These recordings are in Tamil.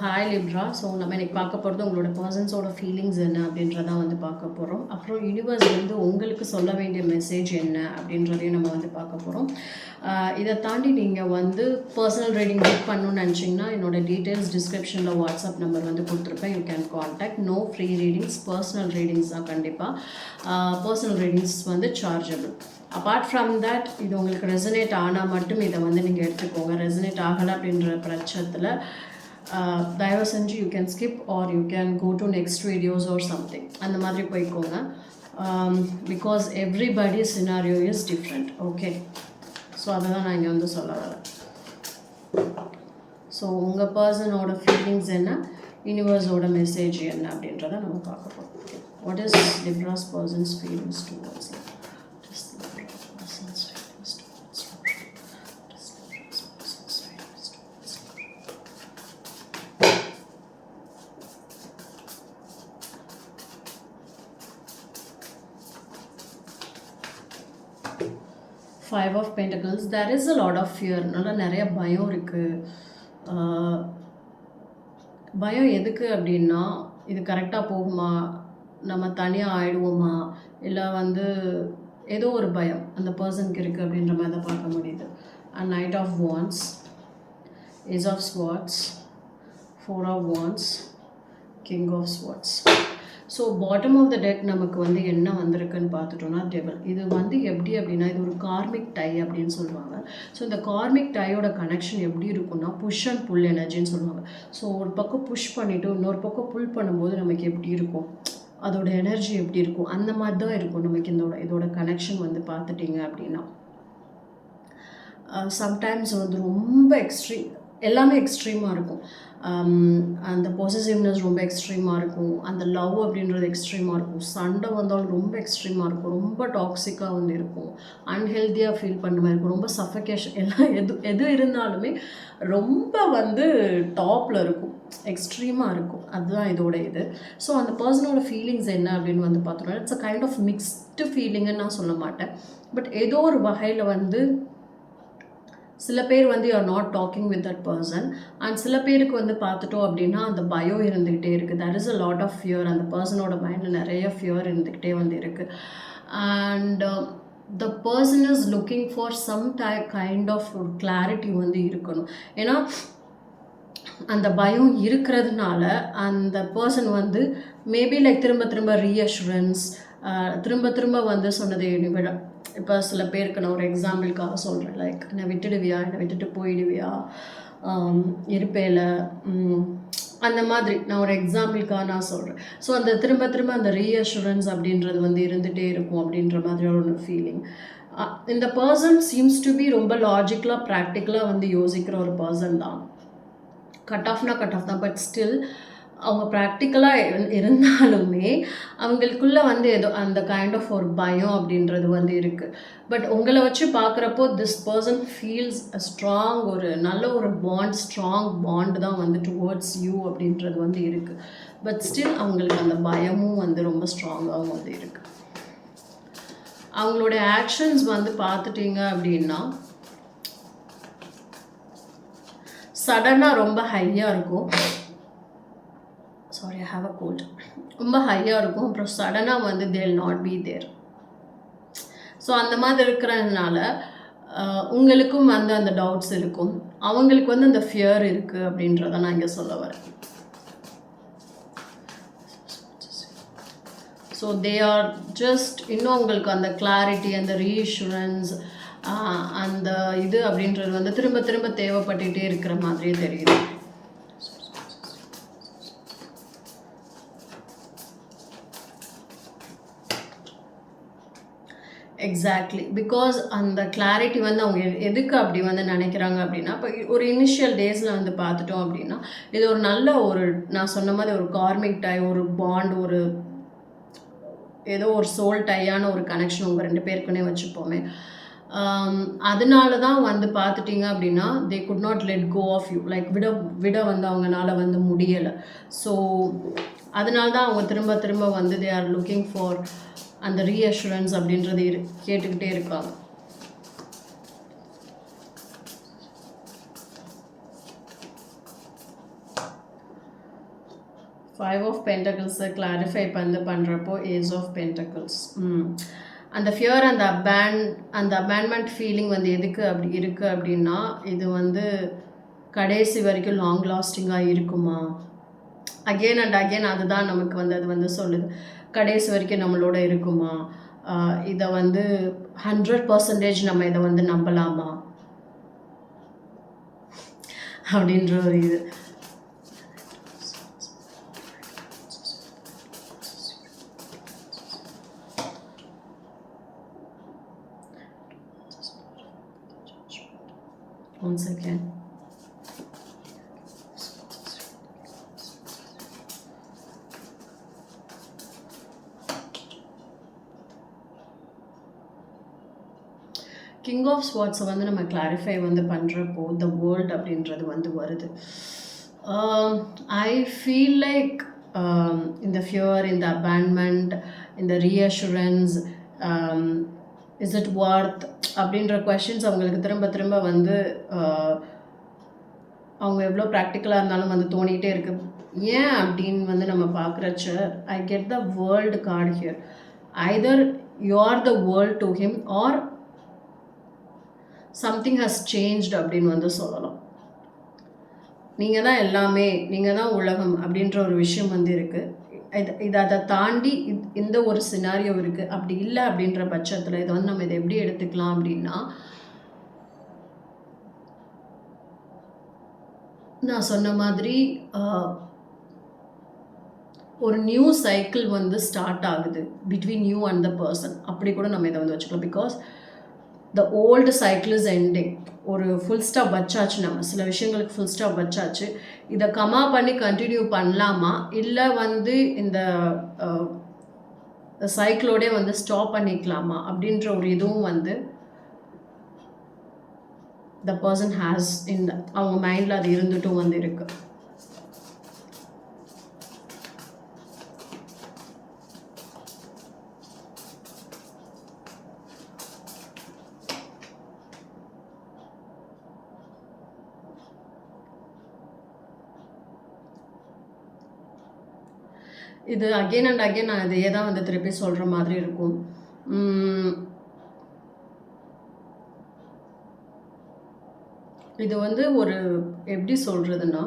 Hi Libre. ஸோ நம்ம இன்னைக்கு பார்க்க போகிறது உங்களோட பர்சன்ஸோட ஃபீலிங்ஸ் என்ன அப்படின்றதான் வந்து பார்க்க போகிறோம். அப்புறம் யூனிவர்ஸ் வந்து உங்களுக்கு சொல்ல வேண்டிய மெசேஜ் என்ன அப்படின்றதையும் நம்ம வந்து பார்க்க போகிறோம். இதை தாண்டி நீங்கள் வந்து பர்சனல் ரீடிங் புக் பண்ணணும்னு நினச்சிங்கன்னா என்னோடய டீட்டெயில்ஸ் டிஸ்கிரிப்ஷனில் வாட்ஸ்அப் நம்பர் வந்து கொடுத்துருப்பேன். You can contact. No free readings, personal readings தான் கண்டிப்பாக. பர்சனல் ரீடிங்ஸ் வந்து சார்ஜபிள். அப்பார்ட் ஃப்ரம் தட் இது உங்களுக்கு ரெசனேட் ஆனால் மட்டும் இதை வந்து நீங்கள் எடுத்துக்கோங்க. ரெசனேட் ஆகலை அப்படின்ற பட்சத்தில் தயவு செஞ்சு you can skip or you can go to next videos or something அந்த மாதிரி போய்க்கோங்க. Because everybody scenario is different. Okay, so அதை தான் நான் இங்கே வந்து சொல்ல வரேன். ஸோ உங்கள் பர்சனோட ஃபீலிங்ஸ் என்ன, யூனிவர்ஸோட மெசேஜ் என்ன அப்படின்றத நம்ம பார்க்க போகிறோம். What is Libra's persons feelings towards you? 5 of Pentacles. There is a lot of fear. நல்லா நிறைய பயம் இருக்குது. பயம் எதுக்கு அப்படின்னா, இது கரெக்டாக போகுமா, நம்ம தனியாக ஆயிடுவோமா, இல்லை வந்து ஏதோ ஒரு பயம் அந்த பர்சனுக்கு இருக்குது அப்படின்ற மாதிரி தான் பார்க்க முடியுது. And knight of wands, ace of swords, 4 of wands, king of swords. So bottom of the deck நமக்கு வந்து என்ன வந்திருக்குன்னு பார்த்துட்டோன்னா டெவல். இது வந்து எப்படி அப்படின்னா, இது ஒரு கார்மிக் டை அப்படின்னு சொல்லுவாங்க. ஸோ இந்த கார்மிக் டையோட கனெக்ஷன் எப்படி இருக்குன்னா, புஷ் அண்ட் புல் எனர்ஜின்னு சொல்லுவாங்க. ஸோ ஒரு பக்கம் புஷ் பண்ணிவிட்டு இன்னொரு பக்கம் புல் பண்ணும்போது நமக்கு எப்படி இருக்கும், அதோட எனர்ஜி எப்படி இருக்கும், அந்த மாதிரி தான் இருக்கும் நமக்கு இதோட கனெக்ஷன் வந்து பார்த்துட்டிங்க அப்படின்னா. சம்டைம்ஸ் வந்து ரொம்ப எக்ஸ்ட்ரீம், எல்லாமே எக்ஸ்ட்ரீமாக இருக்கும். அந்த பொசசிவ்னஸ் ரொம்ப எக்ஸ்ட்ரீமாக இருக்கும். அந்த லவ் அப்படின்றது எக்ஸ்ட்ரீமாக இருக்கும். சண்டை வந்தாலும் ரொம்ப எக்ஸ்ட்ரீமாக இருக்கும். ரொம்ப டாக்ஸிக்காக வந்து இருக்கும். அன்ஹெல்த்தியாக ஃபீல் பண்ணுற மாதிரி இருக்கும். ரொம்ப சஃபகேஷன், எல்லாம் எது இருந்தாலுமே ரொம்ப வந்து டாப்பில் இருக்கும், எக்ஸ்ட்ரீமாக இருக்கும். அதுதான் இதோட இது. ஸோ அந்த பர்சனோட ஃபீலிங்ஸ் என்ன அப்படின்னு வந்து பார்த்தோம்னா, it's a kind of mixed ஃபீலிங்குன்னு நான் சொல்ல மாட்டேன். பட் ஏதோ ஒரு வகையில் வந்து சில பேர் வந்து you are not talking with that person. And சில பேருக்கு வந்து பார்த்துட்டோம் அப்படின்னா அந்த பயம் இருந்துக்கிட்டே இருக்குது. That is a lot of fear. அந்த பர்சனோட மைண்டில் நிறைய ஃபியர் இருந்துக்கிட்டே வந்து இருக்குது. And the person is looking for some kind of ஒரு கிளாரிட்டி வந்து இருக்கணும். ஏன்னா அந்த பயம் இருக்கிறதுனால அந்த பர்சன் வந்து மேபி லைக் திரும்ப திரும்ப ரீஅஷூரன்ஸ், திரும்ப வந்து சொன்னதை விட, இப்போ சில பேருக்கு நான் ஒரு எக்ஸாம்பிளுக்காக சொல்கிறேன். லைக் என்னை விட்டுடுவியா, என்னை விட்டுட்டு போயிடுவியா, இருப்பேல, அந்த மாதிரி நான் ஒரு எக்ஸாம்பிளுக்காக நான் சொல்கிறேன். ஸோ அந்த திரும்ப அந்த ரீஅஷூரன்ஸ் அப்படின்றது வந்து இருந்துகிட்டே இருக்கும் அப்படின்ற மாதிரி ஒரு ஃபீலிங். இந்த பர்சன் சீம்ஸ் டு பி ரொம்ப லாஜிக்கலாக ப்ராக்டிக்கலாக வந்து யோசிக்கிற ஒரு பர்சன் தான். கட் ஆஃப் தான். பட் ஸ்டில் அவங்க ப்ராக்டிக்கலாக இருந்தாலுமே அவங்களுக்குள்ளே வந்து ஏதோ அந்த கைண்ட் ஆஃப் ஒரு பயம் அப்படின்றது வந்து இருக்குது. பட் உங்களை வச்சு பார்க்குறப்போ this person feels a strong, ஒரு நல்ல ஒரு ஸ்ட்ராங் பாண்ட் தான் வந்து டுவோர்ட்ஸ் யூ அப்படின்றது வந்து இருக்குது. பட் ஸ்டில் அவங்களுக்கு அந்த பயமும் வந்து ரொம்ப ஸ்ட்ராங்காகவும் வந்து இருக்குது. அவங்களுடைய ஆக்ஷன்ஸ் வந்து பார்த்துட்டிங்க அப்படின்னா சடனாக ரொம்ப ஹையாக இருக்கும். Sorry, I have a cold. ரொம்ப ஹையாக இருக்கும். அப்புறம் சடனாக வந்து they will not be there. So அந்த மாதிரி இருக்கிறதுனால உங்களுக்கும் வந்து அந்த டவுட்ஸ் இருக்கும், அவங்களுக்கு வந்து அந்த ஃபியர் இருக்குது அப்படின்றத நான் இங்கே சொல்ல வரேன். ஸோ தே ஆர் ஜஸ்ட் இன்னும் உங்களுக்கு அந்த கிளாரிட்டி, அந்த ரீஅஷூரன்ஸ், அந்த இது அப்படின்றது வந்து திரும்ப தேவைப்பட்டுகிட்டே இருக்கிற மாதிரியே தெரியுது. எக்ஸாக்ட்லி. பிகாஸ் அந்த கிளாரிட்டி வந்து அவங்க எதுக்கு அப்படி வந்து நினைக்கிறாங்க அப்படின்னா, இப்போ ஒரு இனிஷியல் டேஸில் வந்து பார்த்துட்டோம் அப்படின்னா, இது ஒரு நல்ல ஒரு, நான் சொன்ன மாதிரி ஒரு கார்மிக் டை, ஒரு பாண்ட், ஒரு ஏதோ ஒரு சோல் டையான ஒரு கனெக்ஷன் உங்கள் 2 பேருக்குன்னே வச்சுப்போமே. அதனால தான் வந்து பார்த்துட்டிங்க அப்படின்னா they could not let go of you. Like விட வந்து அவங்களால வந்து முடியலை. ஸோ அதனால தான் அவங்க திரும்ப வந்து தே ஆர் லுக்கிங் ஃபார் அந்த ரீஅஷூரன்ஸ் அப்படின்றது கேட்டுக்கிட்டே இருக்காங்க. ஃபைவ் ஆஃப் பென்டக்கிள்ஸை கிளாரிஃபை பண்ணுறப்போ ஏஸ் ஆஃப் பென்டக்கிள்ஸ். அந்த ஃபியர் அந்த அபேன்மெண்ட் ஃபீலிங் வந்து எதுக்கு அப்படி இருக்குது அப்படின்னா, இது வந்து கடைசி வரைக்கும் லாங் லாஸ்டிங்காக இருக்குமா? அகெயின் அண்ட் அகெயின் அதுதான் நமக்கு வந்து அது வந்து சொல்லுது. கடைசி வரைக்கும் நம்மளோட இருக்குமா? இதை வந்து 100% நம்ம இதை வந்து நம்பலாமா அப்படின்ற ஒரு இது. One second. கிங் ஆஃப் ஸ்வாட்ஸை வந்து நம்ம கிளாரிஃபை வந்து பண்ணுறப்போ த வேர்ல்ட் அப்படின்றது வந்து வருது. ஐ ஃபீல் லைக் இந்த ஃபியர், இந்த அபேன்மெண்ட், இந்த ரீஅஷூரன்ஸ், இஸ் இட் ஒர்த் அப்படின்ற கொஷின்ஸ் அவங்களுக்கு திரும்ப திரும்ப வந்து அவங்க எவ்வளோ ப்ராக்டிக்கலாக இருந்தாலும் வந்து தோணிகிட்டே இருக்கு. ஏன் அப்படின்னு வந்து நம்ம பார்க்குறச்ச I get the world card here. Either you are the world to him or something has changed அப்படின்னு வந்து சொல்லலாம். நீங்கள் தான் எல்லாமே, நீங்கள் தான் உலகம் அப்படின்ற ஒரு விஷயம் வந்து இருக்குது. அதை தாண்டி இந்த ஒரு சினாரியோ இருக்குது. அப்படி இல்லை அப்படின்ற பட்சத்தில் இதை வந்து நம்ம இதை எப்படி எடுத்துக்கலாம் அப்படின்னா, நான் சொன்ன மாதிரி ஒரு நியூ சைக்கிள் வந்து ஸ்டார்ட் ஆகுது between you and the person. அப்படி கூட நம்ம இதை வந்து வச்சுக்கலாம். Because the old cycle is ending. ஒரு ஃபுல் ஸ்டாப் வச்சாச்சு, நம்ம சில விஷயங்களுக்கு ஃபுல் ஸ்டாப் வச்சாச்சு. இதை கமா பண்ணி கண்டினியூ பண்ணலாமா, இல்லை வந்து இந்த சைக்கிளோடே வந்து ஸ்டாப் பண்ணிக்கலாமா அப்படின்ற ஒரு இதுவும் வந்து த பர்சன் ஹேஸ் இந்த அவங்க மைண்டில் அது இருந்துட்டும் வந்து இருக்கு. இது அகெயின் அண்ட் அகெயின் நான் இதையே தான் வந்து திருப்பி சொல்கிற மாதிரி இருக்கும். இது வந்து ஒரு எப்படி சொல்கிறதுன்னா,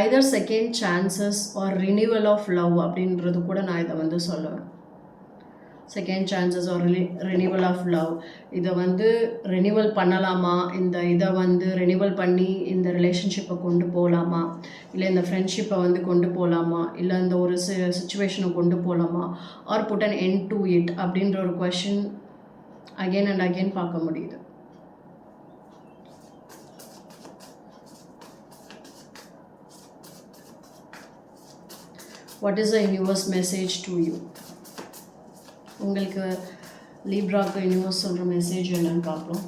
either second chances or renewal of love அப்படின்றது கூட நான் இதை வந்து சொல்லுவேன். Second chances or renewal of love. இதை வந்து ரினிவல் பண்ணலாமா, இதை வந்து ரினிவல் பண்ணி இந்த ரிலேஷன்ஷிப்பை கொண்டு போகலாமா, இல்லை இந்த ஃப்ரெண்ட்ஷிப்பை வந்து கொண்டு போகலாமா, இல்லை இந்த ஒரு சுச்சுவேஷனை கொண்டு போகலாமா, or put an end to it அப்படின்ற ஒரு கொஷின் அகெயின் அண்ட் அகெயின் பார்க்க முடியுது. What is the universe message to you? உங்களுக்கு லீப்ராக்கு யூனிவர்ஸ் சொல்கிற மெசேஜ் என்னன்னு பார்ப்போம்.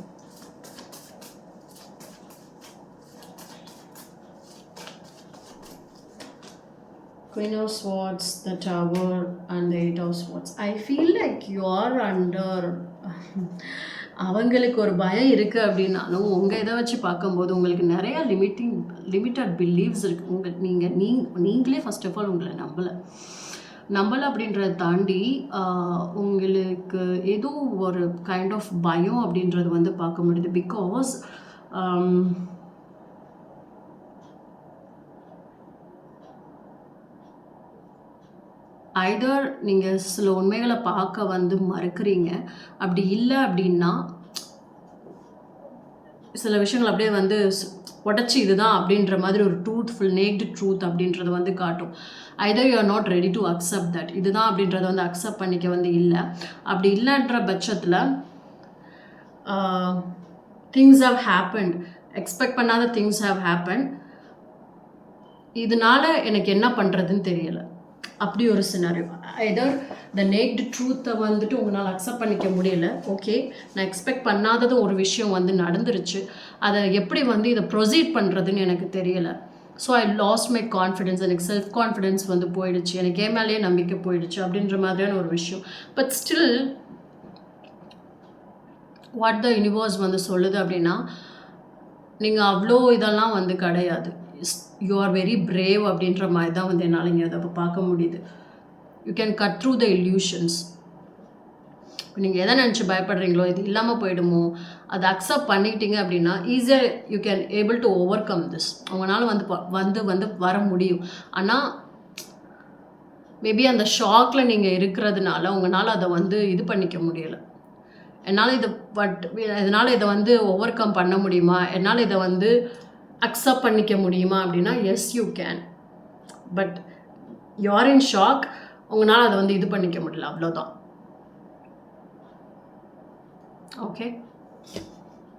Queen of Swords, the Tower and the Eight of Swords. I feel like you are under அவங்களுக்கு ஒரு பயம் இருக்குது அப்படின்னாலும் உங்கள் இதை வச்சு பார்க்கும்போது உங்களுக்கு நிறையா லிமிட்டட் பிலீவ்ஸ் இருக்குது. நீங்களே ஃபர்ஸ்ட் ஆஃப் ஆல் உங்களை நம்பலை அப்படின்றத தாண்டி உங்களுக்கு ஏதோ ஒரு கைண்ட் ஆஃப் பயம் அப்படின்றது வந்து பார்க்க முடியுது. பிகாஸ் ஐதர் நீங்கள் சில உண்மைகளை பார்க்க வந்து மறுக்கிறீங்க, அப்படி இல்லை அப்படின்னா சில விஷயங்கள் அப்படியே வந்து உடச்சி இதுதான் அப்படின்ற மாதிரி ஒரு ட்ரூத்ஃபுல் நேக்டு ட்ரூத் அப்படின்றத வந்து காட்டும். Hyder you are not ready to accept that, இதுதான் அப்படின்றத வந்து அக்செப்ட் பண்ணிக்க வந்து இல்லை. அப்படி இல்லைன்ற பட்சத்தில் திங்ஸ் ஹவ் ஹேப்பன்ட், எக்ஸ்பெக்ட் பண்ணாத திங்ஸ் ஹவ் ஹேப்பன், இதனால எனக்கு என்ன பண்ணுறதுன்னு தெரியலை, அப்படி ஒரு சினாரியோ. ஐதர் த நேக்டு ட்ரூத்தை வந்துட்டு உங்களால் அக்செப்ட் பண்ணிக்க முடியல. ஓகே, நான் எக்ஸ்பெக்ட் பண்ணாதது ஒரு விஷயம் வந்து நடந்துருச்சு, அதை எப்படி வந்து இதை ப்ரொசீட் பண்ணுறதுன்னு எனக்கு தெரியலை. So I last my confidence, எனக்கு செல்ஃப் கான்ஃபிடென்ஸ் வந்து போயிடுச்சு, எனக்கு ஏன் மேலேயே நம்பிக்கை போயிடுச்சு அப்படின்ற மாதிரியான ஒரு விஷயம். But still what the universe வந்து சொல்லுது அப்படின்னா, நீங்கள் அவ்வளோ இதெல்லாம் வந்து கிடையாது. யூ ஆர் வெரி பிரேவ் அப்படின்ற மாதிரி தான் வந்து என்னால் இங்கே அதை பார்க்க முடியுது. You can cut through the illusions. நீங்கள் எதை நினச்சி பயப்படுறீங்களோ இது இல்லாமல் போயிடுமோ அதை அக்செப்ட் பண்ணிக்கிட்டீங்க அப்படின்னா ஈஸியாக you can able to over come this. உங்களால் வந்து வர முடியும். ஆனால் மேபி அந்த ஷாக்கில் நீங்கள் இருக்கிறதுனால உங்களால் அதை வந்து இது பண்ணிக்க முடியலை. என்னால் இதனால் இதை வந்து ஓவர் கம் பண்ண முடியுமா, என்னால் இதை வந்து அக்செப்ட் பண்ணிக்க முடியுமா அப்படின்னா yes you can. But you are in shock. உங்களால் அதை வந்து இது பண்ணிக்க முடியல, அவ்வளோதான். ஓகே.